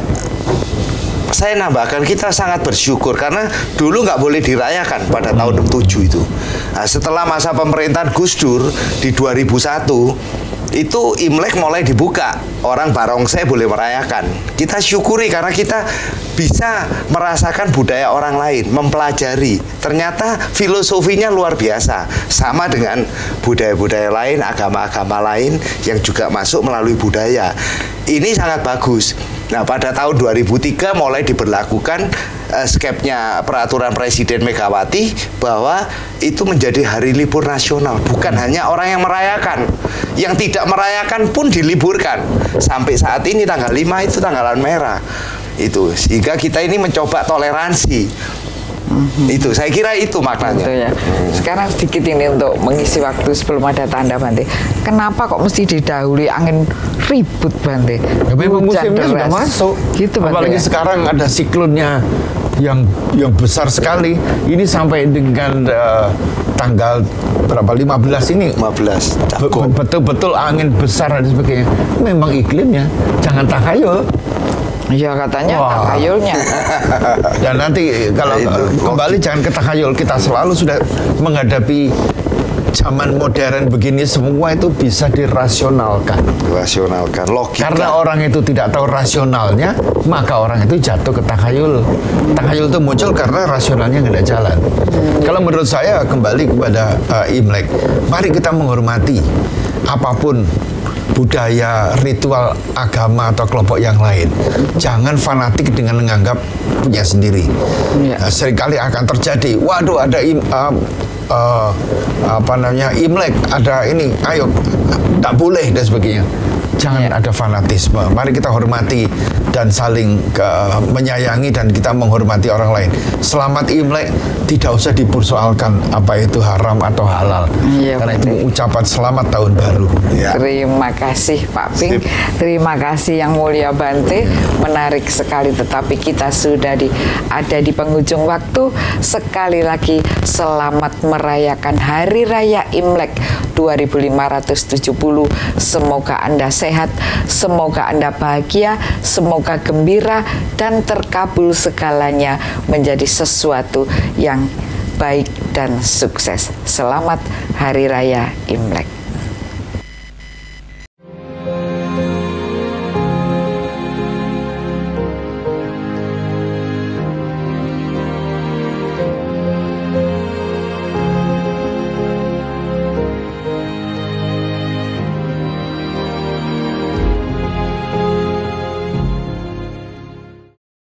saya nambahkan, kita sangat bersyukur karena dulu nggak boleh dirayakan pada tahun 67 itu. Nah, setelah masa pemerintahan Gus Dur di 2001 itu Imlek mulai dibuka, orang barongsai boleh merayakan. Kita syukuri karena kita bisa merasakan budaya orang lain, mempelajari. Ternyata filosofinya luar biasa, sama dengan budaya-budaya lain, agama-agama lain yang juga masuk melalui budaya. Ini sangat bagus. Nah, pada tahun 2003 mulai diberlakukan skepnya peraturan Presiden Megawati bahwa itu menjadi hari libur nasional. Bukan hanya orang yang merayakan, yang tidak merayakan pun diliburkan. Sampai saat ini tanggal 5 itu tanggalan merah. Itu sehingga kita ini mencoba toleransi. Itu saya kira itu maknanya. Betul ya. Sekarang sedikit ini untuk mengisi waktu sebelum ada tanda Bante. Kenapa kok mesti didahului angin ribut Bante? Ya, memang musimnya sudah masuk. Gitu, Bante, apalagi ya? sekarang ada siklonnya yang besar sekali. Ini sampai dengan tanggal berapa 15 ini 15 betul-betul angin besar dan sebagainya. Memang iklimnya, jangan takhayul. Ya katanya takhayulnya. Dan nanti kalau kembali jangan ke takhayul, kita selalu sudah menghadapi zaman modern begini, semua itu bisa dirasionalkan. Dirasionalkan, logika. Karena orang itu tidak tahu rasionalnya, maka orang itu jatuh ke takhayul. Takhayul itu muncul karena rasionalnya nggak ada jalan. Kalau menurut saya kembali kepada Imlek, mari kita menghormati apapun budaya, ritual agama atau kelompok yang lain. Jangan fanatik dengan menganggap punya sendiri. Seringkali akan terjadi, waduh ada Imlek, ada ini, ayo tak boleh dan sebagainya. Jangan ada fanatisme. Mari kita hormati dan saling menyayangi dan kita menghormati orang lain. Selamat Imlek tidak usah dipersoalkan apa itu haram atau halal. Karena itu ucapan selamat tahun baru. Terima kasih Pak Ping. Terima kasih Yang Mulia Bante. Menarik sekali, tetapi kita sudah ada di penghujung waktu. Sekali lagi selamat merayakan Hari Raya Imlek 2570. Semoga Anda sehat, semoga Anda bahagia, semoga gembira dan terkabul segalanya menjadi sesuatu yang baik dan sukses. Selamat Hari Raya Imlek.